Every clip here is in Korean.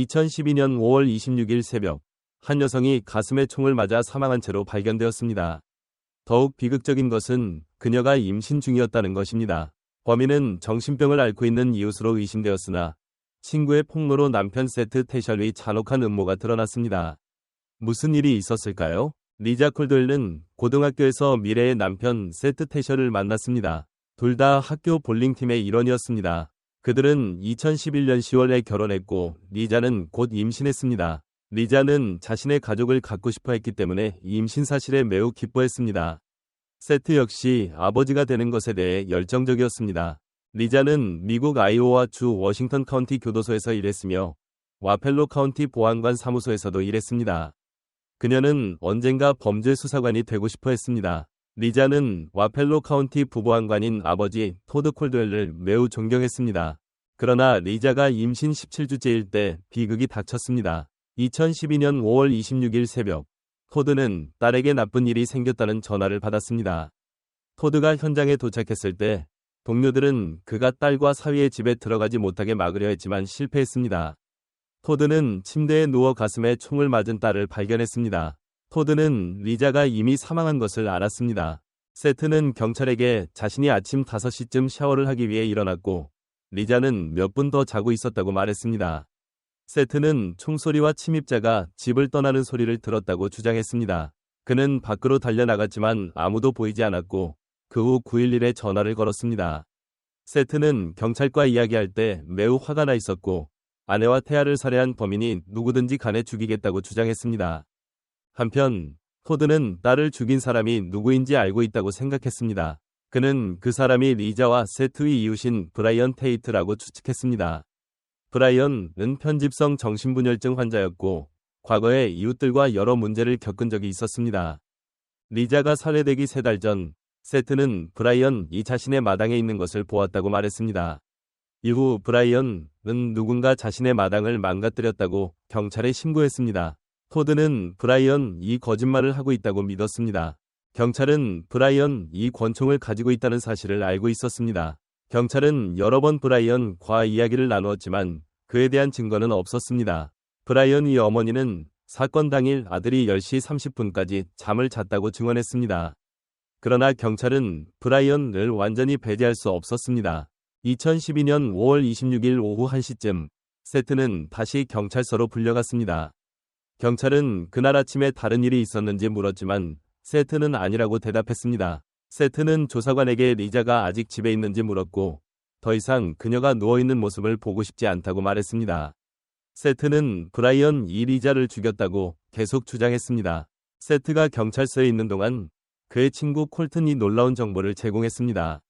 2012년 5월 26일 새벽, 한 여성이 가슴에 총을 맞아 사망한 채로 발견되었습니다. 더욱 비극적인 것은 그녀가 임신 중이었다는 것입니다. 범인은 정신병을 앓고 있는 이웃으로 의심되었으나 친구의 폭로로 남편 세트 태셜의 잔혹한 음모가 드러났습니다. 무슨 일이 있었을까요? 리자 콜드웰은 고등학교에서 미래의 남편 세트 태셜을 만났습니다. 둘 다 학교 볼링팀의 일원이었습니다. 그들은 2011년 10월에 결혼했고 리자는 곧 임신했습니다. 리자는 자신의 가족을 갖고 싶어 했기 때문에 임신 사실에 매우 기뻐했습니다. 세트 역시 아버지가 되는 것에 대해 열정적이었습니다. 리자는 미국 아이오와 주 워싱턴 카운티 교도소에서 일했으며 와펠로 카운티 보안관 사무소에서도 일했습니다. 그녀는 언젠가 범죄 수사관이 되고 싶어 했습니다. 리자는 와펠로 카운티 부보안관인 아버지 토드 콜드웰을 매우 존경했습니다. 그러나 리자가 임신 17주째일 때 비극이 닥쳤습니다. 2012년 5월 26일 새벽, 토드는 딸에게 나쁜 일이 생겼다는 전화를 받았습니다. 토드가 현장에 도착했을 때 동료들은 그가 딸과 사위의 집에 들어가지 못하게 막으려 했지만 실패했습니다. 토드는 침대에 누워 가슴에 총을 맞은 딸을 발견했습니다. 토드는 리자가 이미 사망한 것을 알았습니다. 세트는 경찰에게 자신이 아침 5시쯤 샤워를 하기 위해 일어났고 리자는 몇 분 더 자고 있었다고 말했습니다. 세트는 총소리와 침입자가 집을 떠나는 소리를 들었다고 주장했습니다. 그는 밖으로 달려나갔지만 아무도 보이지 않았고 그 후 911에 전화를 걸었습니다. 세트는 경찰과 이야기할 때 매우 화가 나 있었고 아내와 태아를 살해한 범인이 누구든지 간에 죽이겠다고 주장했습니다. 한편 토드는 딸을 죽인 사람이 누구인지 알고 있다고 생각했습니다. 그는 그 사람이 리자와 세트의 이웃인 브라이언 테이트라고 추측했습니다. 브라이언은 편집성 정신분열증 환자였고 과거에 이웃들과 여러 문제를 겪은 적이 있었습니다. 리자가 살해되기 3달 전 세트는 브라이언이 자신의 마당에 있는 것을 보았다고 말했습니다. 이후 브라이언은 누군가 자신의 마당을 망가뜨렸다고 경찰에 신고했습니다. 토드는 브라이언이 거짓말을 하고 있다고 믿었습니다. 경찰은 브라이언이 권총을 가지고 있다는 사실을 알고 있었습니다. 경찰은 여러 번 브라이언과 이야기를 나누었지만 그에 대한 증거는 없었습니다. 브라이언의 어머니는 사건 당일 아들이 10시 30분까지 잠을 잤다고 증언했습니다. 그러나 경찰은 브라이언을 완전히 배제할 수 없었습니다. 2012년 5월 26일 오후 1시쯤 세트는 다시 경찰서로 불려갔습니다. 경찰은 그날 아침에 다른 일이 있었는지 물었지만 세트는 아니라고 대답했습니다. 세트는 조사관에게 리자가 아직 집에 있는지 물었고 더 이상 그녀가 누워있는 모습을 보고 싶지 않다고 말했습니다. 세트는 브라이언이 리자를 죽였다고 계속 주장했습니다. 세트가 경찰서에 있는 동안 그의 친구 콜튼이 놀라운 정보를 제공했습니다.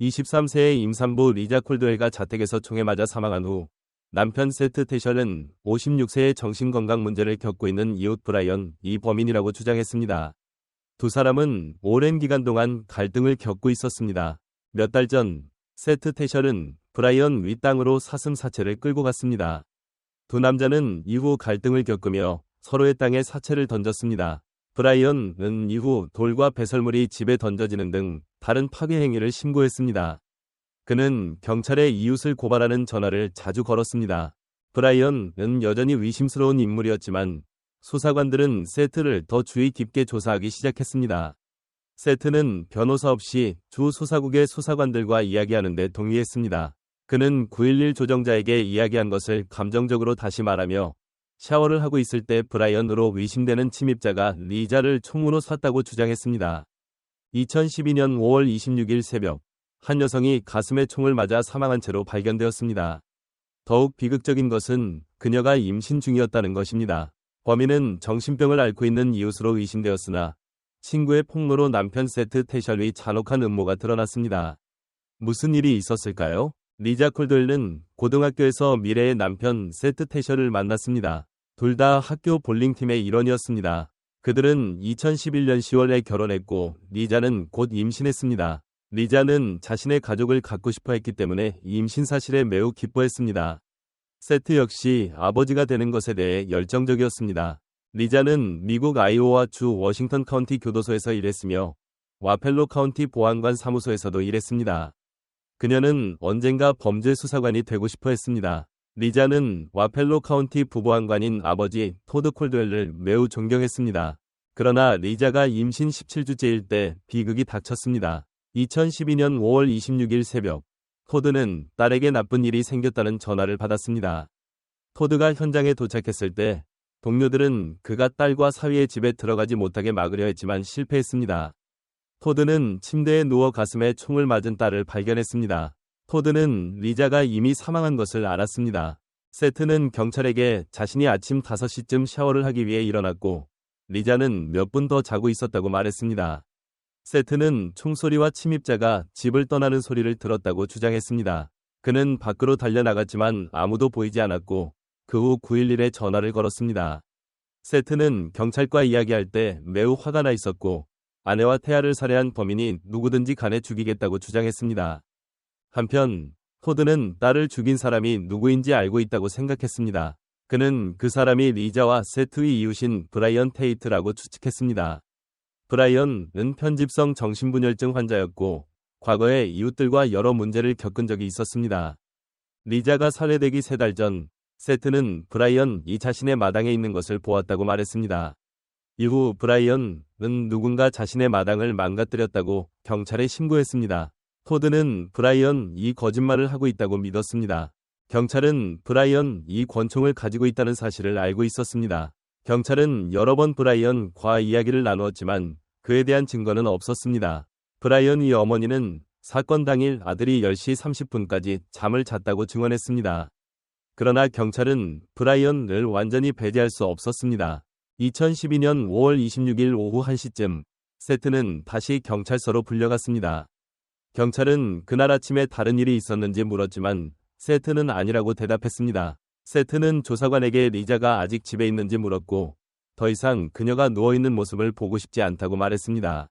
23세의 임산부 리자 콜드웰가 자택에서 총에 맞아 사망한 후 남편 세트 태셜은 56세의 정신건강 문제를 겪고 있는 이웃 브라이언이 범인이라고 주장했습니다. 두 사람은 오랜 기간 동안 갈등을 겪고 있었습니다. 몇 달 전 세트 태셜은 브라이언 윗땅으로 사슴 사체를 끌고 갔습니다. 두 남자는 이후 갈등을 겪으며 서로의 땅에 사체를 던졌습니다. 브라이언은 이후 돌과 배설물이 집에 던져지는 등 다른 파괴 행위를 신고했습니다. 그는 경찰에 이웃을 고발하는 전화를 자주 걸었습니다. 브라이언은 여전히 의심스러운 인물이었지만 수사관들은 세트를 더 주의 깊게 조사하기 시작했습니다. 세트는 변호사 없이 주 수사국의 수사관들과 이야기하는 데 동의했습니다. 그는 911 조정자에게 이야기한 것을 감정적으로 다시 말하며 샤워를 하고 있을 때 브라이언으로 의심되는 침입자가 리자를 총으로 쐈다고 주장했습니다. 2012년 5월 26일 새벽, 한 여성이 가슴에 총을 맞아 사망한 채로 발견되었습니다. 더욱 비극적인 것은 그녀가 임신 중이었다는 것입니다. 범인은 정신병을 앓고 있는 이웃으로 의심되었으나 친구의 폭로로 남편 세트 태셜의 잔혹한 음모가 드러났습니다. 무슨 일이 있었을까요? 리자 콜드웰은 고등학교에서 미래의 남편 세트 태셜을 만났습니다. 둘 다 학교 볼링팀의 일원이었습니다. 그들은 2011년 10월에 결혼했고 리자는 곧 임신했습니다. 리자는 자신의 가족을 갖고 싶어 했기 때문에 임신 사실에 매우 기뻐했습니다. 세트 역시 아버지가 되는 것에 대해 열정적이었습니다. 리자는 미국 아이오와 주 워싱턴 카운티 교도소에서 일했으며 와펠로 카운티 보안관 사무소에서도 일했습니다. 그녀는 언젠가 범죄 수사관이 되고 싶어 했습니다. 리자는 와펠로 카운티 부보안관인 아버지 토드 콜드웰을 매우 존경했습니다. 그러나 리자가 임신 17주째일 때 비극이 닥쳤습니다. 2012년 5월 26일 새벽, 토드는 딸에게 나쁜 일이 생겼다는 전화를 받았습니다. 토드가 현장에 도착했을 때 동료들은 그가 딸과 사위의 집에 들어가지 못하게 막으려 했지만 실패했습니다. 토드는 침대에 누워 가슴에 총을 맞은 딸을 발견했습니다. 토드는 리자가 이미 사망한 것을 알았습니다. 세트는 경찰에게 자신이 아침 5시쯤 샤워를 하기 위해 일어났고 리자는 몇 분 더 자고 있었다고 말했습니다. 세트는 총소리와 침입자가 집을 떠나는 소리를 들었다고 주장했습니다. 그는 밖으로 달려나갔지만 아무도 보이지 않았고 그 후 911에 전화를 걸었습니다. 세트는 경찰과 이야기할 때 매우 화가 나 있었고 아내와 태아를 살해한 범인이 누구든지 간에 죽이겠다고 주장했습니다. 한편 토드는 딸을 죽인 사람이 누구인지 알고 있다고 생각했습니다. 그는 그 사람이 리자와 세트의 이웃인 브라이언 테이트라고 추측했습니다. 브라이언은 편집성 정신분열증 환자였고 과거에 이웃들과 여러 문제를 겪은 적이 있었습니다. 리자가 살해되기 3달 전 세트는 브라이언이 자신의 마당에 있는 것을 보았다고 말했습니다. 이후 브라이언은 누군가 자신의 마당을 망가뜨렸다고 경찰에 신고했습니다. 토드는 브라이언이 거짓말을 하고 있다고 믿었습니다. 경찰은 브라이언이 권총을 가지고 있다는 사실을 알고 있었습니다. 경찰은 여러 번 브라이언과 이야기를 나누었지만 그에 대한 증거는 없었습니다. 브라이언의 어머니는 사건 당일 아들이 10시 30분까지 잠을 잤다고 증언했습니다. 그러나 경찰은 브라이언을 완전히 배제할 수 없었습니다. 2012년 5월 26일 오후 1시쯤 세트는 다시 경찰서로 불려갔습니다. 경찰은 그날 아침에 다른 일이 있었는지 물었지만 세트는 아니라고 대답했습니다. 세트는 조사관에게 리자가 아직 집에 있는지 물었고 더 이상 그녀가 누워있는 모습을 보고 싶지 않다고 말했습니다.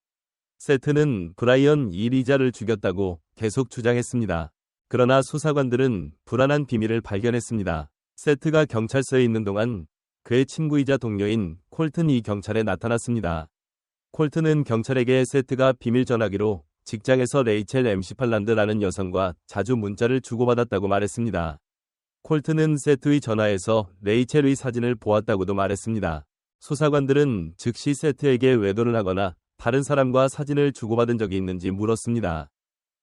세트는 브라이언이 리자를 죽였다고 계속 주장했습니다. 그러나 수사관들은 불안한 비밀을 발견했습니다. 세트가 경찰서에 있는 동안 그의 친구이자 동료인 콜튼이 경찰에 나타났습니다. 콜튼은 경찰에게 세트가 비밀 전화기로 직장에서 레이첼 MC 팔란드라는 여성과 자주 문자를 주고받았다고 말했습니다. 콜튼은 세트의 전화에서 레이첼의 사진을 보았다고도 말했습니다. 수사관들은 즉시 세트에게 외도를 하거나 다른 사람과 사진을 주고받은 적이 있는지 물었습니다.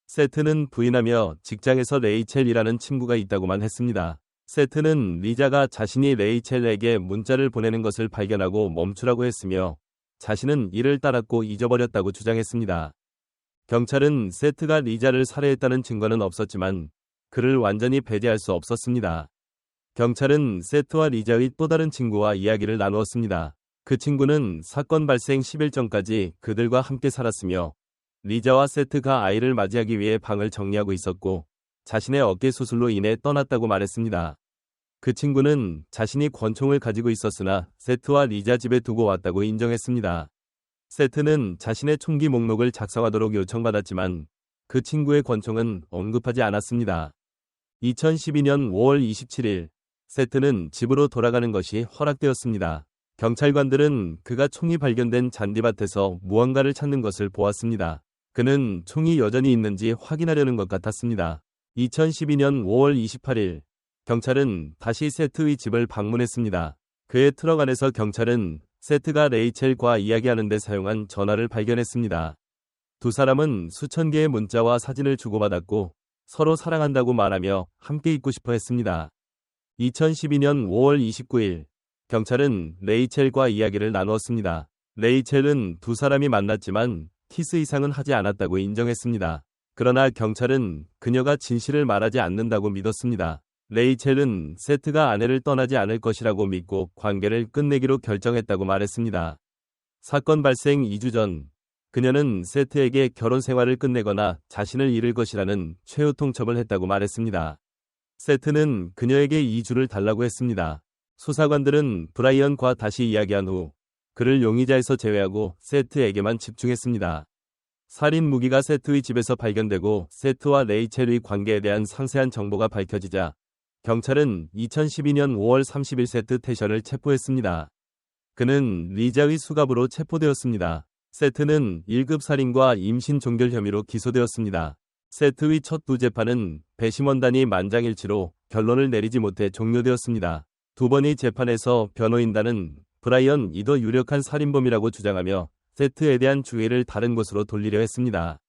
세트는 부인하며 직장에서 레이첼이라는 친구가 있다고만 했습니다. 세트는 리자가 자신이 레이첼에게 문자를 보내는 것을 발견하고 멈추라고 했으며 자신은 이를 따랐고 잊어버렸다고 주장했습니다. 경찰은 세트가 리자를 살해했다는 증거는 없었지만 그를 완전히 배제할 수 없었습니다. 경찰은 세트와 리자의 또 다른 친구와 이야기를 나누었습니다. 그 친구는 사건 발생 10일 전까지 그들과 함께 살았으며 리자와 세트가 아이를 맞이하기 위해 방을 정리하고 있었고 자신의 어깨 수술로 인해 떠났다고 말했습니다. 그 친구는 자신이 권총을 가지고 있었으나 세트와 리자 집에 두고 왔다고 인정했습니다. 세트는 자신의 총기 목록을 작성하도록 요청받았지만 그 친구의 권총은 언급하지 않았습니다. 2012년 5월 27일 세트는 집으로 돌아가는 것이 허락되었습니다. 경찰관들은 그가 총이 발견된 잔디밭에서 무언가를 찾는 것을 보았습니다. 그는 총이 여전히 있는지 확인하려는 것 같았습니다. 2012년 5월 28일 경찰은 다시 세트의 집을 방문했습니다. 그의 트럭 안에서 경찰은 세트가 레이첼과 이야기하는 데 사용한 전화를 발견했습니다. 두 사람은 수천 개의 문자와 사진을 주고받았고 서로 사랑한다고 말하며 함께 있고 싶어 했습니다. 2012년 5월 29일 경찰은 레이첼과 이야기를 나누었습니다. 레이첼은 두 사람이 만났지만 키스 이상은 하지 않았다고 인정했습니다. 그러나 경찰은 그녀가 진실을 말하지 않는다고 믿었습니다. 레이첼은 세트가 아내를 떠나지 않을 것이라고 믿고 관계를 끝내기로 결정했다고 말했습니다. 사건 발생 2주 전 그녀는 세트에게 결혼 생활을 끝내거나 자신을 잃을 것이라는 최후 통첩을 했다고 말했습니다. 세트는 그녀에게 2주를 달라고 했습니다. 수사관들은 브라이언과 다시 이야기한 후 그를 용의자에서 제외하고 세트에게만 집중했습니다. 살인 무기가 세트의 집에서 발견되고 세트와 레이첼의 관계에 대한 상세한 정보가 밝혀지자 경찰은 2012년 5월 30일 세트 태셔를 체포했습니다. 그는 리자의 수갑으로 체포되었습니다. 세트는 1급 살인과 임신 종결 혐의로 기소되었습니다. 세트의 첫 두 재판은 배심원단이 만장일치로 결론을 내리지 못해 종료되었습니다. 두 번의 재판에서 변호인단은 브라이언이 더 유력한 살인범이라고 주장하며 세트에 대한 주의를 다른 곳으로 돌리려 했습니다.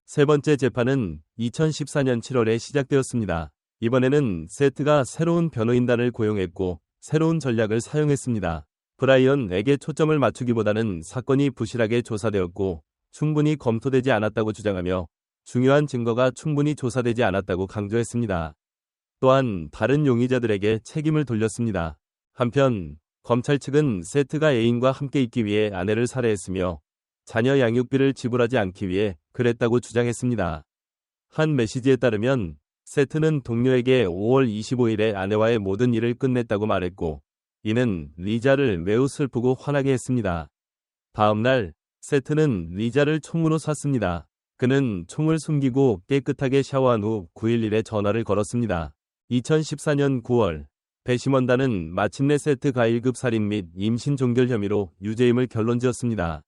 세 번째 재판은 2014년 7월에 시작되었습니다. 이번에는 세트가 새로운 변호인단을 고용했고 새로운 전략을 사용했습니다. 브라이언에게 초점을 맞추기보다는 사건이 부실하게 조사되었고 충분히 검토되지 않았다고 주장하며 중요한 증거가 충분히 조사되지 않았다고 강조했습니다. 또한 다른 용의자들에게 책임을 돌렸습니다. 한편 검찰 측은 세트가 애인과 함께 있기 위해 아내를 살해했으며 자녀 양육비를 지불하지 않기 위해 그랬다고 주장했습니다. 한 메시지에 따르면 세트는 동료에게 5월 25일에 아내와의 모든 일을 끝냈다고 말했고 이는 리자를 매우 슬프고 화나게 했습니다. 다음 날 세트는 리자를 총으로 쐈습니다. 그는 총을 숨기고 깨끗하게 샤워한 후 911에 전화를 걸었습니다. 2014년 9월 배심원단은 마침내 세트가 1급 살인 및 임신 종결 혐의로 유죄임을 결론지었습니다.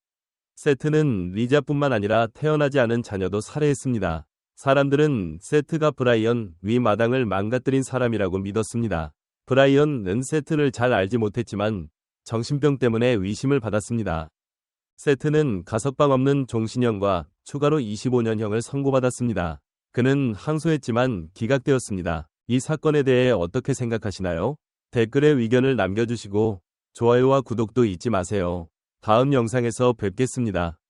세트는 리자뿐만 아니라 태어나지 않은 자녀도 살해했습니다. 사람들은 세트가 브라이언 위 마당을 망가뜨린 사람이라고 믿었습니다. 브라이언은 세트를 잘 알지 못했지만 정신병 때문에 의심을 받았습니다. 세트는 가석방 없는 종신형과 추가로 25년형을 선고받았습니다. 그는 항소했지만 기각되었습니다. 이 사건에 대해 어떻게 생각하시나요? 댓글에 의견을 남겨주시고 좋아요와 구독도 잊지 마세요. 다음 영상에서 뵙겠습니다.